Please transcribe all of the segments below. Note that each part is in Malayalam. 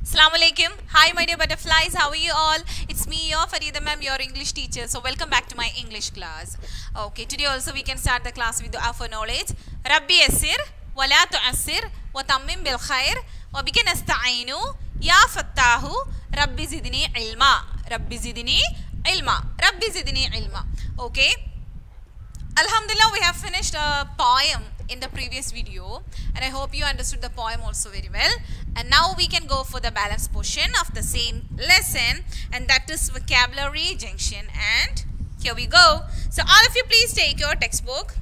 Assalamu alaikum. Hi my dear butterflies, how are you all? It's me, your Farida ma'am, your English teacher. So welcome back to my English class. Okay, today also we can start the class with dua for knowledge. Rabbi yassir wa la tu'assir wa tammim bil khair wa bika nasta'inu ya fattahu rabbi zidni ilma. Rabbi zidni ilma. Rabbi zidni ilma. Okay. Alhamdulillah, we have finished a poem in the previous video and I hope you understood the poem also very well. And now we can go for the balance portion of the same lesson, and that is vocabulary junction. And here we go. So all of you please take your textbook.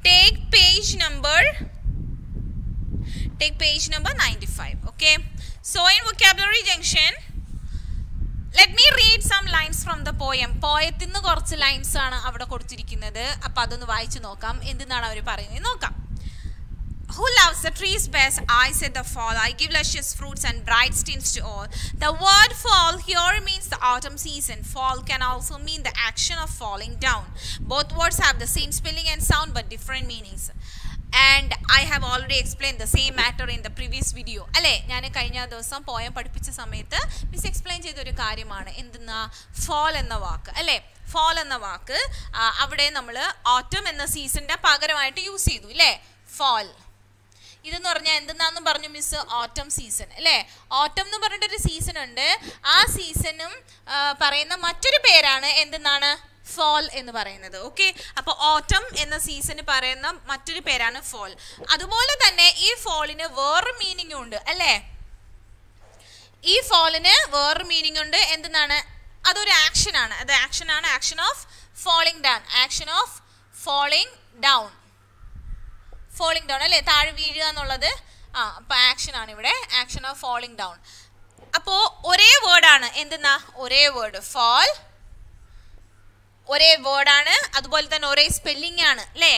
Take page number 95. Okay. So in vocabulary junction, let me read some lines from the poem. Poetinnu korchu lines aanu avada koduttirikkunnathu. Appo adonu vaayichu nokkam. Endunnanu avaru parayunnathu nokkam. Who loves the trees best? I said the fall. I give luscious fruits and bright tints to all. The word fall here means the autumn season. Fall can also mean the action of falling down. Both words have the same spelling and sound but different meanings. And I have already explained the same matter in the previous video. അല്ലേ, ഞാൻ കഴിഞ്ഞ ദിവസം പോയം പഠിപ്പിച്ച സമയത്ത് മിസ് എക്സ്പ്ലെയിൻ ചെയ്തൊരു കാര്യമാണ് എന്തെന്നാ fall എന്ന വാക്ക്. അല്ലേ, fall എന്ന വാക്ക് അവിടെ നമ്മൾ autumn എന്ന സീസണിന്റെ പകരമായിട്ട് യൂസ് ചെയ്തു. അല്ലേ, fall. ഇതെന്ന് പറഞ്ഞാൽ എന്തെന്നാന്ന് പറഞ്ഞു മിസ്? ഓട്ടം സീസൺ. അല്ലേ, ഓട്ടം എന്ന് പറഞ്ഞിട്ടൊരു സീസൺ ഉണ്ട്. ആ സീസണും പറയുന്ന മറ്റൊരു പേരാണ് എന്തെന്നാണ്? ഫോൾ എന്ന് പറയുന്നത്. ഓക്കെ, അപ്പോൾ ഓട്ടം എന്ന സീസണ് പറയുന്ന മറ്റൊരു പേരാണ് ഫോൾ. അതുപോലെ തന്നെ ഈ ഫോളിന് വേറൊരു മീനിങ് ഉണ്ട്. അല്ലേ, ഈ ഫോളിന് വേറൊരു മീനിങ് ഉണ്ട്. എന്തെന്നാണ്? അതൊരു ആക്ഷനാണ്. അത് ആക്ഷനാണ്. Action of falling down. Action of falling down. Falling down അല്ലേ, താഴെ വീഴുക എന്നുള്ളത്. അപ്പോൾ ആക്ഷൻ ആണ് ഇവിടെ. Action of falling down. അപ്പോൾ ഒരേ വേർഡാണ്. എന്തെന്നാ? ഒരേ വേർഡ്. ഫോൾ ഒരേ വേർഡാണ്. അതുപോലെ തന്നെ ഒരേ സ്പെല്ലിംഗ് ആണ്. അല്ലേ,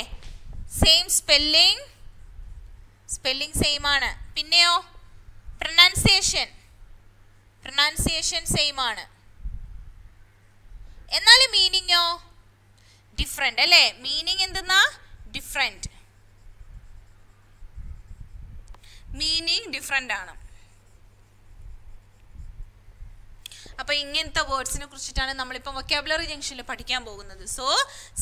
സെയിം സ്പെല്ലിംഗ് സെയിം ആണ്. പിന്നെയോ പ്രൊനൗൺസിയേഷൻ സെയിം ആണ്. എന്നാൽ മീനിങ്ങോ ഡിഫറെന്റ്. അല്ലേ, മീനിങ് എന്തെന്നാ? ഡിഫറെന്റ്. മീനിങ് ഡിഫറെന്റ് ആണ്. അപ്പോൾ ഇങ്ങനത്തെ വേർഡ്സിനെ കുറിച്ചിട്ടാണ് നമ്മളിപ്പോൾ വൊക്കാബുലറി ജംഗ്ഷനിൽ പഠിക്കാൻ പോകുന്നത്. So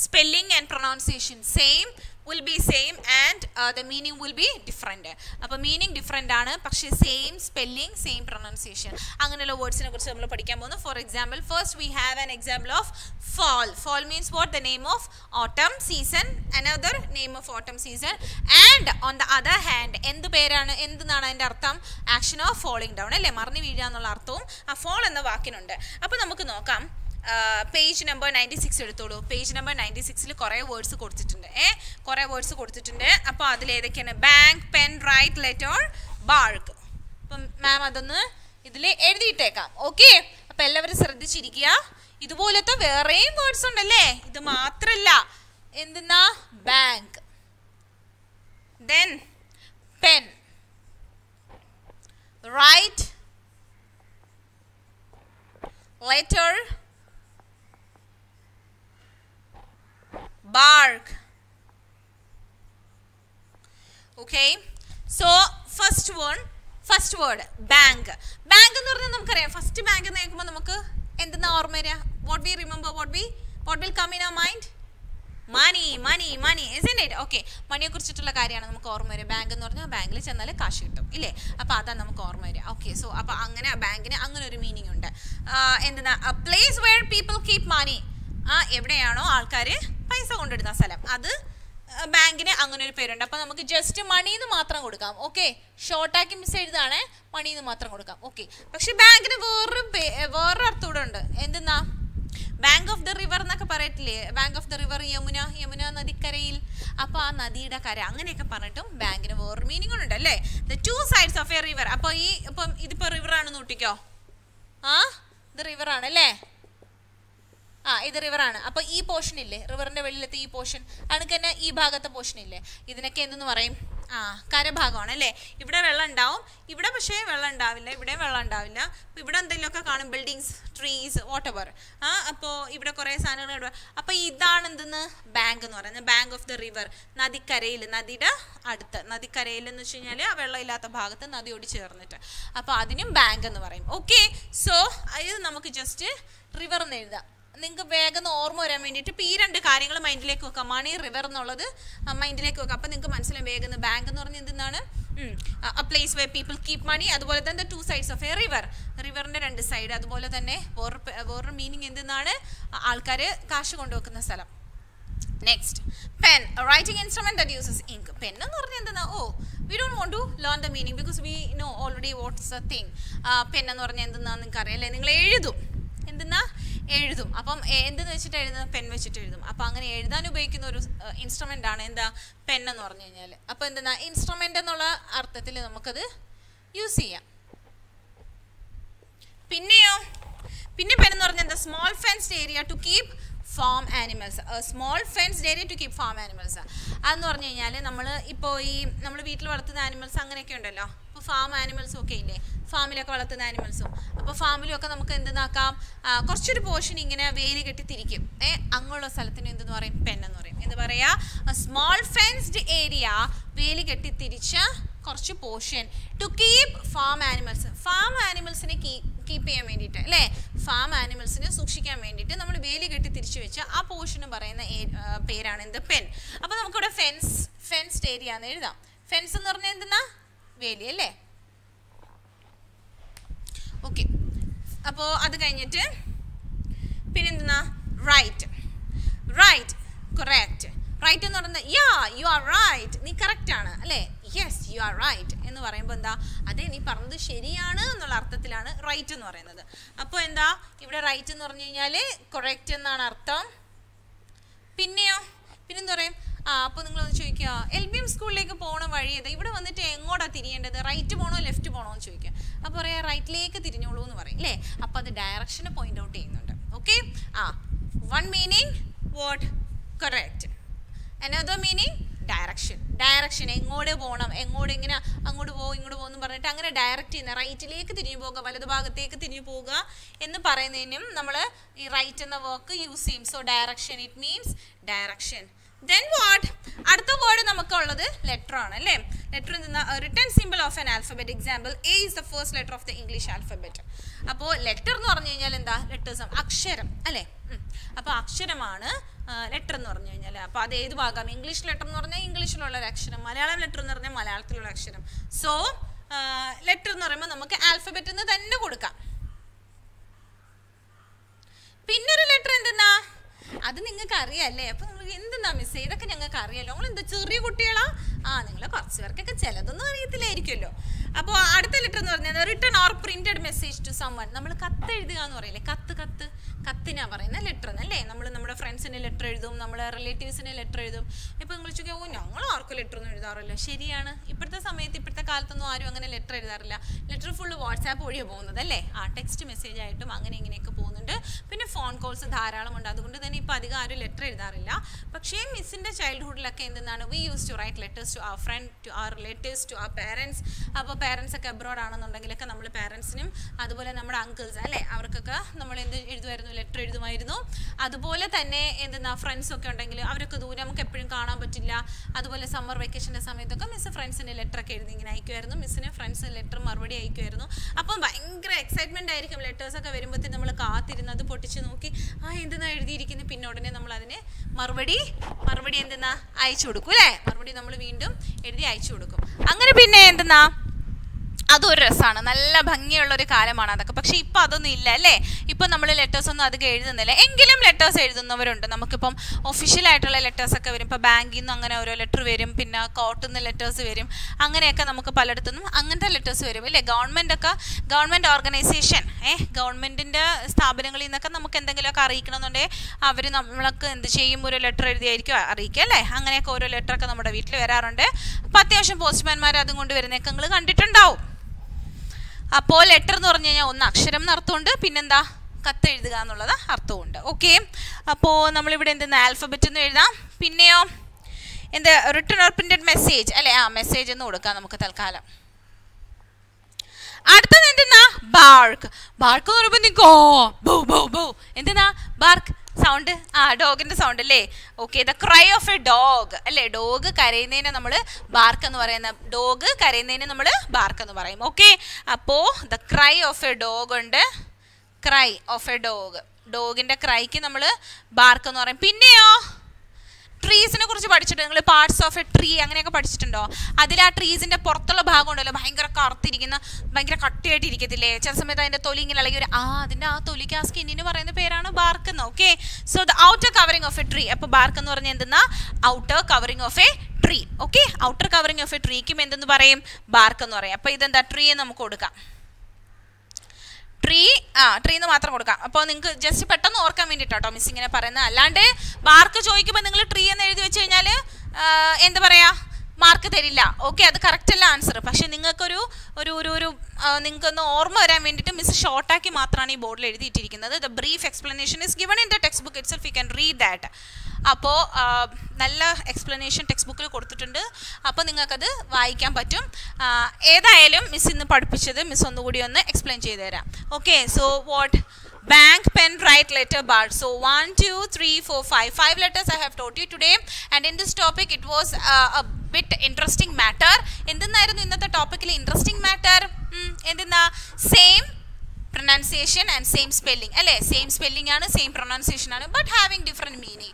spelling and pronunciation same will be same and the meaning will be different. അപ്പോൾ മീനിങ് ഡിഫറെൻ്റ് ആണ്, പക്ഷേ സെയിം സ്പെല്ലിംഗ് സെയിം പ്രൊനൗൺസിയേഷൻ. അങ്ങനെയുള്ള വേർഡ്സിനെ കുറിച്ച് നമ്മൾ പഠിക്കാൻ പോകുന്നു. For example, first we have an example of fall. Fall means what? The name of autumn season. Another name of autumn season. And on the other hand, എന്ത് പേരാണ്? എന്തെന്നാണ് അതിൻ്റെ അർത്ഥം? Action of falling down. അല്ലേ, മറിഞ്ഞു വീഴുക എന്നുള്ള അർത്ഥവും ആ ഫോൾ എന്ന വാക്കിനുണ്ട്. അപ്പോൾ നമുക്ക് നോക്കാം. പേജ് നമ്പർ 96 എടുത്തോളൂ. പേജ് നമ്പർ 96 കുറേ വേർഡ്സ് കൊടുത്തിട്ടുണ്ട്. കുറേ വേർഡ്സ് കൊടുത്തിട്ടുണ്ട്. അപ്പോൾ അതിലേതൊക്കെയാണ്? Bank, pen, right, letter, bark. അപ്പം മാം അതൊന്ന് ഇതിൽ എഴുതിയിട്ടേക്കാം. ഓക്കെ, അപ്പം എല്ലാവരും ശ്രദ്ധിച്ചിരിക്കുക. ഇതുപോലത്തെ വേറെയും വേർഡ്സ് ഉണ്ടല്ലേ, ഇത് മാത്രല്ല. എന്തെന്നാ? Bank, then pen, right, letter, bark. Okay, so first word bank. Bank എന്ന് പറഞ്ഞാൽ നമുക്കറിയാം. ഫസ്റ്റ് ബാങ്ക് എന്ന് കേൾക്കുമ്പോൾ നമുക്ക് എന്തെന്നാ ഓർമ്മ വരിക? what we remember, what will come in our mind? money, isn't it? Okay, മണിയെ കുറിച്ചിട്ടുള്ള കാര്യമാണ് നമുക്ക് ഓർമ്മ വരിക. ബാങ്ക് എന്ന് പറഞ്ഞാൽ ബാങ്കിൽ ചെന്നാൽ കാശ് കിട്ടും ഇല്ലേ, അപ്പോൾ അതാണ് നമുക്ക് ഓർമ്മ വരിക. ഓക്കെ, സോ അപ്പോൾ അങ്ങനെ ബാങ്കിന് അങ്ങനെ ഒരു മീനിങ് ഉണ്ട്. എന്തെന്നാ? a place where people keep money. എവിടെയാണോ ആൾക്കാർ പൈസ കൊണ്ടിടുന്ന സ്ഥലം, അത് ബാങ്കിന് അങ്ങനെ ഒരു പേരുണ്ട്. അപ്പോൾ നമുക്ക് ജസ്റ്റ് മണിന്ന് മാത്രം കൊടുക്കാം. ഓക്കെ, ഷോർട്ടാക്കി മിസ് എഴുതാണ്, മണിന്ന് മാത്രം കൊടുക്കാം. ഓക്കെ, പക്ഷെ ബാങ്കിന് വേറൊരു അർത്ഥം കൂടെ ഉണ്ട്. എന്തെന്നാ? ബാങ്ക് ഓഫ് ദ റിവർ എന്നൊക്കെ പറയത്തില്ലേ? Bank of the river Yamuna നദിക്കരയിൽ. അപ്പോൾ ആ നദിയുടെ കര അങ്ങനെയൊക്കെ പറഞ്ഞിട്ടും ബാങ്കിന് വേറൊരു മീനിങ് ഉണ്ട്. അല്ലേ, the two sides of a river. അപ്പോൾ ഇതിപ്പോൾ റിവർ ആണെന്ന് കൂട്ടിക്കോ. ഇത് റിവർ ആണ് അല്ലേ, ഇത് റിവറാണ്. അപ്പോൾ ഈ പോർഷൻ ഇല്ലേ, റിവറിൻ്റെ വെളിയിലത്തെ ഈ പോർഷൻ, അതൊക്കെ തന്നെ ഈ ഭാഗത്തെ പോർഷൻ ഇല്ലേ, ഇതിനൊക്കെ എന്തെന്ന് പറയും? കരഭാഗമാണ് അല്ലേ. ഇവിടെ വെള്ളം ഉണ്ടാവും, ഇവിടെ പക്ഷേ വെള്ളം ഉണ്ടാവില്ല, ഇവിടെ വെള്ളം ഉണ്ടാവില്ല. അപ്പോൾ ഇവിടെ എന്തെങ്കിലുമൊക്കെ കാണും, ബിൽഡിങ്സ്, ട്രീസ്, വാട്ടെവർ. അപ്പോൾ ഇവിടെ കുറേ സാധനങ്ങൾ. അപ്പോൾ ഇതാണ് എന്തെന്ന് ബാങ്ക് എന്ന് പറയുന്നത്. ബാങ്ക് ഓഫ് ദ റിവർ, നദിക്കരയിൽ, നദിയുടെ അടുത്ത്, നദിക്കരയിൽ എന്ന് വെച്ച് കഴിഞ്ഞാൽ ആ വെള്ളമില്ലാത്ത ഭാഗത്ത് നദിയോട് ചേർന്നിട്ട്. അപ്പോൾ അതിനും ബാങ്ക് എന്ന് പറയും. ഓക്കെ, സോ ഇത് നമുക്ക് ജസ്റ്റ് റിവർ എന്ന് എഴുതാം. നിങ്ങൾക്ക് വേഗം ഓർമ്മ വരാൻ വേണ്ടിയിട്ട് ഇപ്പോൾ ഈ രണ്ട് കാര്യങ്ങൾ മൈൻഡിലേക്ക് വെക്കാം. മണി, റിവർ എന്നുള്ളത് മൈൻഡിലേക്ക് വെക്കാം. അപ്പോൾ നിങ്ങൾക്ക് മനസ്സിലാവും വേഗം. ബാങ്ക് എന്ന് പറഞ്ഞാൽ എന്താണ്? a place where people keep money. അതുപോലെ തന്നെ two sides of a river, റിവറിൻ്റെ രണ്ട് സൈഡ്. അതുപോലെ തന്നെ വേറൊരു മീനിങ് എന്തെന്നാണ്? ആൾക്കാർ കാശ് കൊണ്ടുവെക്കുന്ന സ്ഥലം. Next, pen, writing instrument that uses ink. Pen എന്ന് പറഞ്ഞാൽ എന്തെന്നാ? we don't want to learn the meaning because we know already what's the thing. Pen എന്ന് പറഞ്ഞാൽ എന്തെന്നാന്ന് നിങ്ങൾക്ക് അറിയാം അല്ലേ? നിങ്ങൾ എഴുതും, എന്തെന്നാ? എഴുതും. അപ്പം എന്തെന്ന് വെച്ചിട്ട് എഴുതുന്നത്? പെൻ വെച്ചിട്ട് എഴുതും. അപ്പം അങ്ങനെ എഴുതാൻ ഉപയോഗിക്കുന്ന ഒരു ഇൻസ്ട്രുമെൻ്റ് ആണ് എന്താ? പെൻ എന്ന് പറഞ്ഞു കഴിഞ്ഞാൽ. അപ്പോൾ എന്തെന്നാ? ഇൻസ്ട്രുമെൻ്റ് എന്നുള്ള അർത്ഥത്തിൽ നമുക്കത് യൂസ് ചെയ്യാം. പിന്നെയോ, പിന്നെ പെൻ എന്ന് പറഞ്ഞാൽ എന്താ? Small fenced area to keep farm animals. Small fenced area to keep farm animals. അതെന്ന് പറഞ്ഞു കഴിഞ്ഞാൽ നമ്മൾ വീട്ടിൽ വളർത്തുന്ന ആനിമൽസ് അങ്ങനെയൊക്കെ ഉണ്ടല്ലോ. അപ്പോൾ ഫാം ആനിമൽസും ഒക്കെ ഇല്ലേ, ഫാമിലൊക്കെ വളർത്തുന്ന ആനിമൽസും. അപ്പോൾ ഫാമിലും ഒക്കെ നമുക്ക് എന്തെന്നാക്കാം? കുറച്ചൊരു പോർഷൻ ഇങ്ങനെ വേലി കെട്ടി തിരിക്കും. അങ്ങനെയുള്ള സ്ഥലത്തിന് എന്തെന്ന് പറയും? പെൻ എന്ന് പറയും. എന്ത് പറയാ? സ്മോൾ ഫെൻസ്ഡ് ഏരിയ, വേലി കെട്ടി തിരിച്ച കുറച്ച് portion, to keep farm animals. Farm ആനിമൽസിനെ കീപ്പ് ചെയ്യാൻ വേണ്ടിയിട്ട് അല്ലേ, ഫാം ആനിമൽസിനെ സൂക്ഷിക്കാൻ വേണ്ടിയിട്ട് നമ്മൾ വേലി കെട്ടി തിരിച്ചു വെച്ച ആ പോർഷന് പറയുന്ന പേരാണ് എന്ത്? പെൻ. അപ്പോൾ നമുക്കിവിടെ ഫെൻസ്ഡ് ഏരിയ എന്ന് എഴുതാം. ഫെൻസ് എന്ന് പറഞ്ഞാൽ എന്തെന്നാ? വേലി അല്ലേ. ഓക്കെ, അപ്പോൾ അത് കഴിഞ്ഞിട്ട് പിന്നെന്തെന്നാ? റൈറ്റ്. കറക്റ്റ്. റൈറ്റ് എന്ന് പറയുന്നത് യു ആർ റൈറ്റ്, നീ കറക്റ്റ് ആണ് അല്ലേ. യെസ്, യു ആർ റൈറ്റ് എന്ന് പറയുമ്പോൾ എന്താ? അതെ, നീ പറഞ്ഞത് ശരിയാണ് എന്നുള്ള അർത്ഥത്തിലാണ് റൈറ്റ് എന്ന് പറയുന്നത്. അപ്പോൾ എന്താ ഇവിടെ റൈറ്റ് എന്ന് പറഞ്ഞു കഴിഞ്ഞാൽ കറക്റ്റ് എന്നാണ് അർത്ഥം. പിന്നെന്താ പറയും? അപ്പോൾ നിങ്ങളൊന്ന് ചോദിക്കുക, LBM സ്കൂളിലേക്ക് പോകണ വഴി ഏതാ? ഇവിടെ വന്നിട്ട് എങ്ങോട്ടാണ് തിരിയേണ്ടത്? റൈറ്റ് പോകണോ ലെഫ്റ്റ് പോകണോ എന്ന് ചോദിക്കുക. അപ്പോൾ പറയാം റൈറ്റിലേക്ക് തിരിഞ്ഞോളൂ എന്ന് പറയും അല്ലേ. അപ്പോൾ അത് ഡയറക്ഷനെ പോയിന്റ് ഔട്ട് ചെയ്യുന്നുണ്ട്. Okay, one meaning what? Correct. Another meaning direction. എങ്ങോട്ട് പോകണം, ഇങ്ങനെ അങ്ങോട്ട് പോകും ഇങ്ങോട്ട് പോകും എന്ന് പറഞ്ഞിട്ട് അങ്ങനെ ഡയറക്റ്റ് ചെയ്യുന്ന, റൈറ്റിലേക്ക് തിരിഞ്ഞു പോകുക, വലതു ഭാഗത്തേക്ക് തിരിഞ്ഞു പോകുക എന്ന് പറയുന്നതിനും നമ്മൾ ഈ റൈറ്റ് എന്ന വാക്ക് യൂസ് ചെയ്യും. So direction, it means direction. Then what? അടുത്ത വേർഡ് നമുക്കുള്ളത് ലെറ്റർ ആണ് അല്ലേ. ലെറ്റർ എന്തെന്നാ? Written simple of an alphabet. Example, A is the first letter of the English alphabet. അപ്പോൾ ലെറ്റർ എന്ന് പറഞ്ഞു കഴിഞ്ഞാൽ എന്താ? ലെറ്റേഴ്സ്, അക്ഷരം അല്ലേ. അപ്പോൾ അക്ഷരമാണ് ലെറ്റർ എന്ന് പറഞ്ഞു കഴിഞ്ഞാൽ. അപ്പോൾ അത് ഏത് ഭാഗം? ഇംഗ്ലീഷ് ലെറ്റർ എന്ന് പറഞ്ഞാൽ ഇംഗ്ലീഷിലുള്ള ഒരു അക്ഷരം, മലയാളം ലെറ്റർ എന്ന് പറഞ്ഞാൽ മലയാളത്തിലുള്ള അക്ഷരം. സോ ലെറ്റർ എന്ന് പറയുമ്പോൾ നമുക്ക് ആൽഫബറ്റ് എന്ന് തന്നെ കൊടുക്കാം. പിന്നൊരു ലെറ്റർ എന്തെന്നാ? അത് നിങ്ങൾക്ക് അറിയാമല്ലേ. അപ്പോൾ നിങ്ങൾ എന്തെന്നാ മിസ് ഇതൊക്കെ ഞങ്ങൾക്ക് അറിയാമല്ലോ. നിങ്ങൾ എന്താ ചെറിയ കുട്ടികളാ? നിങ്ങൾ കുറച്ച് പേർക്കൊക്കെ ചിലതൊന്നും അറിയത്തില്ലായിരിക്കുമല്ലോ. അപ്പോൾ അടുത്ത ലെറ്റർ എന്ന് പറഞ്ഞാൽ written or printed message to someone. നമ്മൾ കത്ത് എഴുതുക എന്ന് പറയില്ലേ, കത്തിനാ പറയുന്ന ലെറ്റർ എന്നല്ലേ. നമ്മൾ നമ്മുടെ ഫ്രണ്ട്സിന് ലെറ്റർ എഴുതും, നമ്മുടെ റിലേറ്റീവ്സിന് ലെറ്റർ എഴുതും. ഇപ്പോൾ നിങ്ങൾ ചോദിക്കുക, ഞങ്ങൾ ആർക്കും ലെറ്റർ ഒന്നും എഴുതാറില്ല. ശരിയാണ്, ഇപ്പോഴത്തെ കാലത്തൊന്നും ആരും അങ്ങനെ ലെറ്റർ എഴുതാറില്ല. ലെറ്റർ ഫുള്ള് വാട്സാപ്പ് വഴിയാണ് പോകുന്നത് അല്ലേ. ടെക്സ്റ്റ് മെസ്സേജ് ആയിട്ടും അങ്ങനെ ഇങ്ങനെയൊക്കെ പോകുന്നുണ്ട്. പിന്നെ ഫോൺ കോൾസ് ധാരാളമുണ്ട്. അതുകൊണ്ട് തന്നെ ഇപ്പോൾ അധികം ആരും ലെറ്റർ എഴുതാറില്ല. പക്ഷേ മിസ്സിൻ്റെ ചൈൽഡ്ഹുഡിലൊക്കെ എന്താണ്? We use to write letters to our friend, to our relatives, to our parents. അപ്പോൾ പേരൻസ് ഒക്കെ അബ്രോഡ് ആണെന്നുണ്ടെങ്കിലൊക്കെ നമ്മൾ പേരൻസിനും അതുപോലെ നമ്മുടെ അങ്കിൾസ് അല്ലേ, അവർക്കൊക്കെ നമ്മൾ എന്ത് എഴുതുമായിരുന്നു? ലെറ്റർ എഴുതുമായിരുന്നു. അതുപോലെ തന്നെ എന്തെന്നാ? ഫ്രണ്ട്സൊക്കെ ഉണ്ടെങ്കിൽ അവരൊക്കെ ദൂരം നമുക്ക് എപ്പോഴും കാണാൻ പറ്റില്ല. അതുപോലെ സമ്മർ വെക്കേഷൻ്റെ സമയത്തൊക്കെ മിസ് ഫ്രണ്ട്സിന് ലെറ്ററൊക്കെ എഴുതി ഇങ്ങനെ അയക്കുമായിരുന്നു. മിസ്സിന് ഫ്രണ്ട്സ് ലെറ്റർ മറുപടി അയക്കുമായിരുന്നു. അപ്പം ഭയങ്കര എക്സൈറ്റ്മെൻ്റ് ആയിരിക്കും ലെറ്റേഴ്സൊക്കെ വരുമ്പോഴത്തേക്കും നമ്മൾ കാത്തിരുന്ന് അത് പൊട്ടിച്ച് നോക്കി എന്തെന്നാ എഴുതിയിരിക്കുന്നത്. പിന്നെ ഉടനെ നമ്മൾ അതിന് മറുപടി എന്തെന്നാ അയച്ചു കൊടുക്കും അല്ലേ. മറുപടി നമ്മൾ വീണ്ടും എഴുതി അയച്ചു കൊടുക്കും. അങ്ങനെ പിന്നെ എന്തെന്നാ? അതൊരു രസമാണ്, നല്ല ഭംഗിയുള്ളൊരു കാലമാണ് അതൊക്കെ. പക്ഷേ ഇപ്പോൾ അതൊന്നും ഇല്ല അല്ലേ. ഇപ്പോൾ നമ്മൾ ലെറ്റേഴ്സൊന്നും അധികം എഴുതുന്നില്ല. എങ്കിലും ലെറ്റേഴ്സ് എഴുതുന്നവരുണ്ട്. നമുക്കിപ്പം ഒഫീഷ്യലായിട്ടുള്ള ലെറ്റേഴ്സൊക്കെ വരും. ഇപ്പോൾ ബാങ്കിൽ നിന്ന് അങ്ങനെ ഓരോ ലെറ്റർ വരും, പിന്നെ കോർട്ടിൽ നിന്ന് ലെറ്റേഴ്സ് വരും. അങ്ങനെയൊക്കെ നമുക്ക് പലയിടത്തുനിന്നും അങ്ങനത്തെ ലെറ്റേഴ്സ് വരും ഇല്ലേ. ഗവൺമെൻറ് ഓർഗനൈസേഷൻ ഗവൺമെൻറ്റിൻ്റെ സ്ഥാപനങ്ങളിൽ നിന്നൊക്കെ നമുക്ക് എന്തെങ്കിലുമൊക്കെ അറിയിക്കണമെന്നുണ്ടെങ്കിൽ അവർ നമ്മൾക്ക് എന്ത് ചെയ്യും? ഒരു ലെറ്റർ എഴുതിയായിരിക്കും അറിയിക്കുക അല്ലേ. അങ്ങനെയൊക്കെ ഓരോ ലെറ്ററൊക്കെ നമ്മുടെ വീട്ടിൽ വരാറുണ്ട്. അപ്പോൾ അത്യാവശ്യം പോസ്റ്റ്മാൻമാർ അതും കൊണ്ട് വരുന്നതൊക്കെ നിങ്ങൾ കണ്ടിട്ടുണ്ടാവും. അപ്പോൾ ലെറ്റർ എന്ന് പറഞ്ഞു കഴിഞ്ഞാൽ ഒന്ന് അക്ഷരം എന്ന് അർത്ഥമുണ്ട്, പിന്നെന്താ? കത്തെഴുതുക എന്നുള്ളത് അർത്ഥമുണ്ട്. ഓക്കെ, അപ്പോൾ നമ്മളിവിടെ എന്തെന്ന്? ആൽഫബറ്റ് എന്ന് എഴുതാം. പിന്നെയോ എന്ത് റിട്ടൺ ഓർ പ്രിന്റഡ് മെസ്സേജ് അല്ലേ? ആ മെസ്സേജ് എന്ന് കൊടുക്കാം നമുക്ക് തൽക്കാലം. അടുത്തത് എന്തെന്നാ? ബാർക്ക്. ബാർക്ക് എന്ന് പറയുമ്പോൾ എന്തെന്നാ ബാർക്ക് സൗണ്ട്? ആ ഡോഗിന്റെ സൗണ്ട് അല്ലേ? Okay, the cry of a dog അല്ലേ? ഡോഗ് കരയുന്നതിനെ നമ്മൾ ബാർക്ക് എന്ന് പറയുന്ന, ഡോഗ് കരയുന്നതിനെ നമ്മൾ ബാർക്ക് എന്ന് പറയും. ഓക്കെ, അപ്പോ the cry of a dog ഉണ്ട്. ക്രൈ ഓഫ് എ ഡോഗ്, ഡോഗിന്റെ ക്രൈക്ക് നമ്മൾ ബാർക്ക് എന്ന് പറയും. പിന്നെയോ ട്രീസിനെ കുറിച്ച് പഠിച്ചിട്ടുണ്ട് നിങ്ങൾ. പാർട്സ് ഓഫ് എ ട്രീ അങ്ങനെയൊക്കെ പഠിച്ചിട്ടുണ്ടോ? അതിൽ ആ ട്രീസിന്റെ പുറത്തുള്ള ഭാഗം ഉണ്ടല്ലോ, ഭയങ്കര കറുത്തിരിക്കുന്ന, ഭയങ്കര കട്ടിയായിട്ട് ഇരിക്കത്തില്ലേ? ചില സമയത്ത് അതിന്റെ തൊലി ഇങ്ങനെ അല്ലെങ്കിൽ അതിന്റെ ആ തൊലിക്ക് ആ സ്കിന്നിന് പറയുന്ന പേരാണ് ബാർക്ക് എന്ന്. Okay, so the outer covering of a tree. അപ്പൊ ബാർക്ക് എന്ന് പറഞ്ഞാൽ എന്തെന്നാ? Outer covering of a tree. Okay, outer covering of a ട്രീക്കും എന്തെന്ന് പറയും? ബാർക്ക് എന്ന് പറയും. അപ്പൊ ഇതെന്താ? ട്രീ എന്ന് നമുക്ക് കൊടുക്കാം. ട്രീ എന്ന് മാത്രം കൊടുക്കാം. അപ്പോൾ നിങ്ങൾക്ക് ജസ്റ്റ് പെട്ടെന്ന് ഓർക്കാൻ വേണ്ടിയിട്ടോ മിസ് ഇങ്ങനെ പറയുന്നത്. അല്ലാണ്ട് ബാർക്ക് ചോദിക്കുമ്പോൾ നിങ്ങൾ ട്രീ എന്ന് എഴുതി വെച്ച് കഴിഞ്ഞാൽ എന്താ പറയാ, മാർക്ക് തരില്ല. ഓക്കെ, അത് കറക്റ്റ് അല്ല ആൻസർ. പക്ഷെ നിങ്ങൾക്കൊരു നിങ്ങൾക്കൊന്ന് ഓർമ്മ വരാൻ വേണ്ടിയിട്ട് മിസ് ഷോർട്ടാക്കി മാത്രമാണ് ഈ ബോർഡിൽ എഴുതിയിട്ടിരിക്കുന്നത്. The brief explanation is given in the textbook itself. You can read that. അപ്പോൾ നല്ല എക്സ്പ്ലനേഷൻ ടെക്സ്റ്റ് ബുക്കിൽ കൊടുത്തിട്ടുണ്ട്. അപ്പോൾ നിങ്ങൾക്കത് വായിക്കാൻ പറ്റും. ഏതായാലും മിസ് ഇന്ന് പഠിപ്പിച്ചത് മിസ് ഒന്നുകൂടി ഒന്ന് എക്സ്പ്ലെയിൻ ചെയ്തു തരാം. Okay, so what bank, pen, write, letter, bar. So 1 2 3 4 5 letters I have taught you today, and in this topic it was a bit interesting matter. എന്തെന്നായിരുന്നു ഇന്നത്തെ ടോപ്പിക്കിൽ ഇൻട്രസ്റ്റിംഗ് മാറ്റർ? എന്തെന്നാ? Same pronunciation and same spelling അല്ലേ? സെയിം സ്പെല്ലിംഗ് ആണ്, സെയിം പ്രൊനൗൺസിയേഷൻ ആണ്, ബട്ട് ഹാവിങ് ഡിഫറെൻറ്റ് മീനിങ്.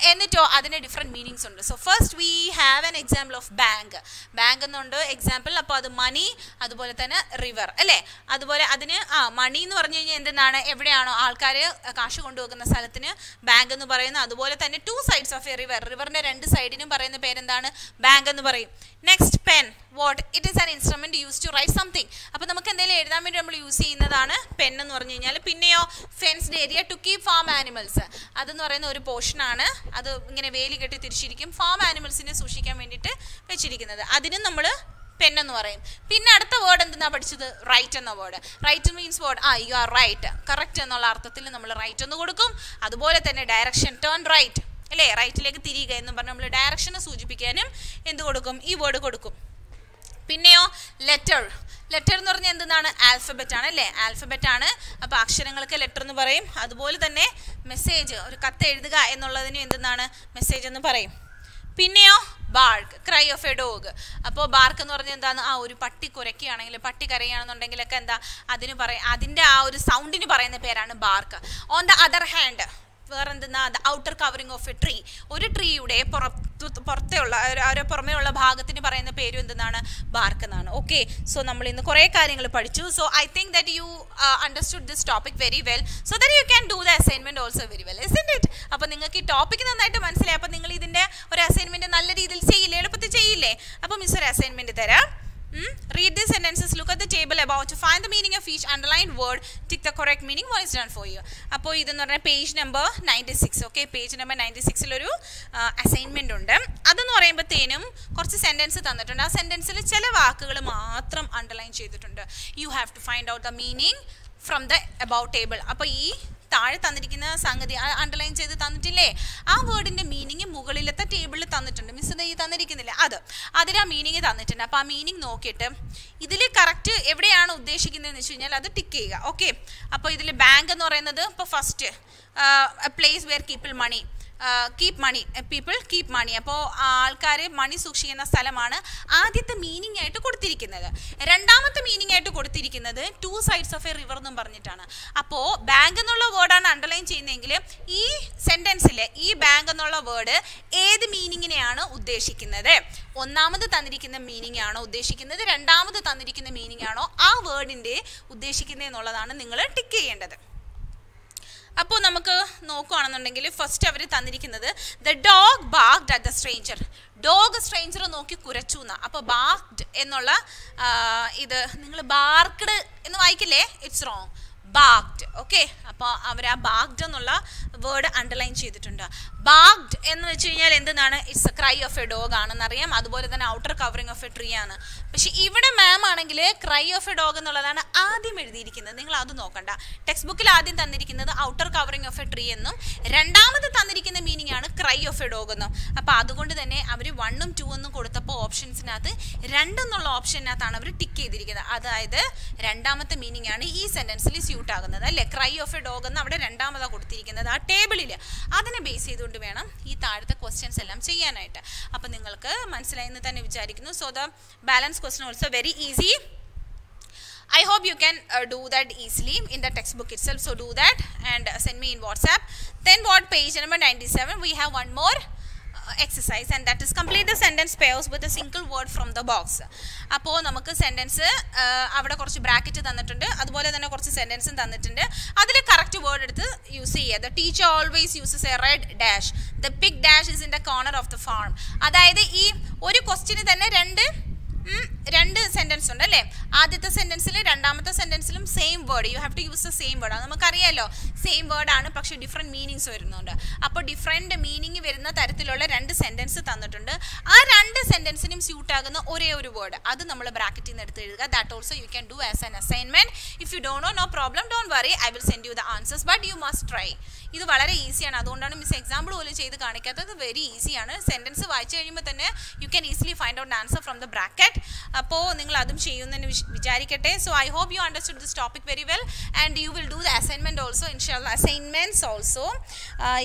എന്നിട്ടോ അതിന് ഡിഫറെൻറ്റ് മീനിങ്സ് ഉണ്ട്. So first we have an example of bank. Bank എന്നുണ്ട് എക്സാമ്പിൾ. അപ്പോൾ അത് മണി, അതുപോലെ തന്നെ റിവർ അല്ലേ? അതുപോലെ അതിന് മണി എന്ന് പറഞ്ഞു കഴിഞ്ഞാൽ എന്തെന്നാണ്? എവിടെയാണോ ആൾക്കാർ കാശ് കൊണ്ടുവെക്കുന്ന സ്ഥലത്തിന് ബാങ്ക് എന്ന് പറയുന്നത്. അതുപോലെ തന്നെ two sides of a river, റിവറിൻ്റെ രണ്ട് സൈഡിനും പറയുന്ന പേരെന്താണ്? ബാങ്ക് എന്ന് പറയും. Next pen. What? It is an instrument use to write something. അപ്പോൾ നമുക്ക് എന്തെങ്കിലും എഴുതാൻ വേണ്ടി നമ്മൾ യൂസ് ചെയ്യുന്നതാണ് പെൻ എന്ന് പറഞ്ഞു കഴിഞ്ഞാൽ. പിന്നെയോ fenced area to keep farm animals. അതെന്ന് പറയുന്ന ഒരു പോർഷനാണ്. അത് ഇങ്ങനെ വേലി കെട്ടി തിരിച്ചിരിക്കും, ഫാം ആനിമൽസിനെ സൂക്ഷിക്കാൻ വേണ്ടിയിട്ട് വെച്ചിരിക്കുന്നത്. അതിനും നമ്മൾ പെൻ എന്ന് പറയും. പിന്നെ അടുത്ത വേർഡ് എന്തെന്നാ പഠിച്ചത്? റൈറ്റ് എന്ന word. Right means word you are right, correct എന്നുള്ള അർത്ഥത്തിൽ നമ്മൾ റൈറ്റ് എന്ന് കൊടുക്കും. അതുപോലെ തന്നെ ഡയറക്ഷൻ, ടേൺ റൈറ്റ് അല്ലേ? റൈറ്റിലേക്ക് തിരിയുക എന്ന് പറഞ്ഞാൽ നമ്മൾ ഡയറക്ഷനെ സൂചിപ്പിക്കാനും എന്ത് കൊടുക്കും? ഈ വേർഡ് കൊടുക്കും. പിന്നെയോ ലെറ്റർ. ലെറ്റർ എന്ന് പറഞ്ഞാൽ എന്താണ്? ആൽഫബറ്റ് ആണ് അല്ലേ? ആൽഫബറ്റ് ആണ്. അപ്പോൾ അക്ഷരങ്ങൾക്ക് ലെറ്റർ എന്ന് പറയും. അതുപോലെ തന്നെ മെസ്സേജ്, ഒരു കത്ത് എഴുതുക എന്നുള്ളതിന് എന്താണ്? മെസ്സേജ് എന്ന് പറയും. പിന്നെയോ bark, cry of a dog. അപ്പോൾ ബാർക്ക് എന്ന് പറഞ്ഞാൽ എന്താണ്? ഒരു പട്ടി കുരയ്ക്കുകയാണെങ്കിൽ, പട്ടി കരയുകയാണെന്നുണ്ടെങ്കിലൊക്കെ എന്താ അതിന് അതിൻ്റെ ആ ഒരു സൗണ്ടിന് പറയുന്ന പേരാണ് bark. On the other hand വേറെ എന്തെന്നാ? The outer covering of a tree. ഒരു ട്രീയുടെ പുറമേ ഉള്ള ഭാഗത്തിന് പറയുന്ന പേരും എന്താണ്? ബാർക്ക് എന്നാണ്. ഓക്കെ, സോ നമ്മൾ ഇന്ന് കുറേ കാര്യങ്ങൾ പഠിച്ചു. So I think that you understood this topic very well, so that you can do the assignment also very well, isn't it? അപ്പോൾ നിങ്ങൾക്ക് ഈ ടോപ്പിക് നന്നായിട്ട് മനസ്സിലായി. അപ്പോൾ നിങ്ങൾ ഇതിൻ്റെ ഒരു അസൈൻമെന്റ് നല്ല രീതിയിൽ ചെയ്യില്ലേ? എളുപ്പത്തിൽ ചെയ്യില്ലേ? അപ്പോൾ മിസ് ഒരു അസൈൻമെന്റ് തരാം. Read these sentences, look at the table about to find the meaning of each underlined word, tick the correct meaning what is done for you. അപ്പോൾ ഇതെന്ന് പറഞ്ഞാൽ page number 96. Okay, page number 96 ഒരു അസൈൻമെന്റ് ഉണ്ട്. അതെന്ന് പറയുമ്പോഴത്തേനും കുറച്ച് സെന്റൻസ് തന്നിട്ടുണ്ട്. ആ സെന്റൻസിൽ ചില വാക്കുകൾ മാത്രം അണ്ടർലൈൻ ചെയ്തിട്ടുണ്ട്. You have to find out the meaning from the about table. അപ്പോൾ ഈ താഴെ തന്നിരിക്കുന്ന സംഗതി അണ്ടർലൈൻ ചെയ്ത് തന്നിട്ടില്ലേ? ആ വേർഡിന്റെ മീനിങ് മുകളിലത്തെ ടേബിളിൽ തന്നിട്ടുണ്ട്. മിസ് ഈ തന്നിരിക്കുന്നില്ല, അതിൽ ആ മീനിങ് തന്നിട്ടുണ്ട്. അപ്പോൾ ആ മീനിങ് നോക്കിയിട്ട് ഇതിൽ കറക്റ്റ് എവിടെയാണ് ഉദ്ദേശിക്കുന്നതെന്ന് വെച്ച് കഴിഞ്ഞാൽ അത് ടിക്ക് ചെയ്യുക. ഓക്കെ, അപ്പോൾ ഇതിൽ ബാങ്ക് എന്ന് പറയുന്നത് ഇപ്പോൾ first place where people keep money. അപ്പോൾ ആൾക്കാർ മണി സൂക്ഷിക്കുന്ന സ്ഥലമാണ് ആദ്യത്തെ മീനിങ് ആയിട്ട് കൊടുത്തിരിക്കുന്നത്. രണ്ടാമത്തെ മീനിങ് ആയിട്ട് കൊടുത്തിരിക്കുന്നത് to sides of a river എന്നും പറഞ്ഞിട്ടാണ്. അപ്പോൾ ബാങ്ക് എന്നുള്ള വേർഡാണ് അണ്ടർലൈൻ ചെയ്യുന്നതെങ്കിൽ ഈ സെന്റൻസിൽ ഈ ബാങ്ക് എന്നുള്ള വേർഡ് ഏത് മീനിങ്ങിനെയാണ് ഉദ്ദേശിക്കുന്നത്? ഒന്നാമത് തന്നിരിക്കുന്ന മീനിങ് ആണോ ഉദ്ദേശിക്കുന്നത്? രണ്ടാമത് തന്നിരിക്കുന്ന മീനിങ് ആണോ ആ വേർഡിൻ്റെ ഉദ്ദേശിക്കുന്നത് എന്നുള്ളതാണ് നിങ്ങൾ ടിക്ക് ചെയ്യേണ്ടത്. അപ്പോൾ നമുക്ക് നോക്കുകയാണെന്നുണ്ടെങ്കിൽ ഫസ്റ്റ് അവർ തന്നിരിക്കുന്നത് the dog barked at the stranger. Dog stranger നോക്കി കുരച്ചു എന്നാ. അപ്പോൾ ബാർക്ക്ഡ് എന്നുള്ള ഇത് നിങ്ങൾ ബാർക്ക്ഡ് എന്ന് വായിക്കില്ലേ? It's wrong, barked. ഓക്കെ, അപ്പോൾ അവർ ആ ബാർക്ക്ഡ് എന്നുള്ള വേർഡ് അണ്ടർലൈൻ ചെയ്തിട്ടുണ്ട്. ബാർക്ക്ഡ് എന്ന് വെച്ച് കഴിഞ്ഞാൽ എന്താണ്? It's a cry of a dog ആണെന്നറിയാം. അതുപോലെ തന്നെ outer covering of a tree ആണ്. പക്ഷെ ഇവിടെ മാം ആണെങ്കിൽ ആണെങ്കിൽ ക്രൈ ഓഫ് എ ഡോഗ് എന്നുള്ളതാണ് ആദ്യം എഴുതിയിരിക്കുന്നത്. നിങ്ങൾ അത് നോക്കണ്ട. ടെക്സ്റ്റ് ബുക്കിൽ ആദ്യം തന്നിരിക്കുന്നത് outer covering of a tree എന്നും രണ്ടാമത് തന്നിരിക്കുന്ന മീനിങ് ആണ് ക്രൈ ഓഫ് എ ഡോഗ് എന്നും. അപ്പോൾ അതുകൊണ്ട് തന്നെ അവർ 1 ഉം 2 എന്നും കൊടുത്തപ്പോൾ ഓപ്ഷൻസിനകത്ത് 2 എന്നുള്ള ഓപ്ഷനകത്താണ് അവർ ടിക്ക് ചെയ്തിരിക്കുന്നത്. അതായത് രണ്ടാമത്തെ മീനിങ് ആണ് ഈ സെന്റൻസിൽ സ്യൂട്ട് ആകുന്നത് അല്ലേ. ക്രൈ ഓഫ് എ ഡോഗ് എന്ന് അവിടെ രണ്ടാമതാണ് കൊടുത്തിരിക്കുന്നത് ആ ടേബിളിൽ. അതിനെ ബേസ് ചെയ്തുകൊണ്ട് വേണം ഈ താഴത്തെ ക്വസ്റ്റ്യൻസ് എല്ലാം ചെയ്യാനായിട്ട്. അപ്പോൾ നിങ്ങൾക്ക് മനസ്സിലായെന്ന് തന്നെ വിചാരിക്കുന്നു. So the balance question also very easy. I hope you can do that easily in the textbook itself. So do that and send me in WhatsApp. Then what page number 97 we have one more exercise and that is complete the sentence pairs with a single word from the box. അപ്പോൾ നമുക്ക് സെൻറ്റൻസ് അവിടെ കുറച്ച് ബ്രാക്കറ്റ് തന്നിട്ടുണ്ട്, അതുപോലെ തന്നെ കുറച്ച് സെൻറ്റൻസും തന്നിട്ടുണ്ട്. അതിൽ കറക്റ്റ് വേർഡ് എടുത്ത് യൂസ് ചെയ്യുക. The teacher always uses A red dash, the pig dash is in the corner of the farm. അതായത് ഈ ഒരു ക്വസ്റ്റിന് തന്നെ രണ്ട് സെൻറ്റൻസ് ഉണ്ട് അല്ലേ. ആദ്യത്തെ സെൻറ്റൻസിൽ രണ്ടാമത്തെ സെൻറ്റൻസിലും same word, you have to use the same word. അത് നമുക്കറിയാമല്ലോ, സെയിം വേർഡാണ് പക്ഷേ ഡിഫറെൻറ്റ് മീനിങ്സ് വരുന്നുണ്ട്. അപ്പോൾ ഡിഫറെൻറ്റ് മീനിങ് വരുന്ന തരത്തിലുള്ള 2 സെൻറ്റൻസ് തന്നിട്ടുണ്ട്. ആ 2 സെൻറ്റൻസിനും സ്യൂട്ടാകുന്ന ഒരേ ഒരു വേർഡ് അത് നമ്മൾ ബ്രാക്കറ്റിൽ നിന്ന് എടുത്ത് എഴുതുക. That also you can do as an assignment. If you don't know, no problem, don't worry, I will send you the answers, but you must try. ഇത് വളരെ ഈസിയാണ്, അതുകൊണ്ടാണ് മിസ് എക്സാമ്പിൾ പോലും ചെയ്ത് കാണിക്കാത്തത്. വെരി ഈസിയാണ്. സെൻറ്റൻസ് വായിച്ചു കഴിയുമ്പോൾ തന്നെ you can easily find out answer from the bracket. അപ്പോൾ നിങ്ങൾ അതും ചെയ്യുമെന്ന് വിചാരിക്കട്ടെ. So I hope you understood this topic very well and you will do the assignment also. ഇൻഷാല്ലാ assignments also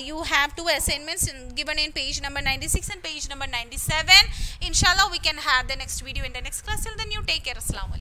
you have 2 assignments given in page number 96 and page number 97. Inshallah we can have the next video in the next class. Till then you take care. Assalamu alaikum.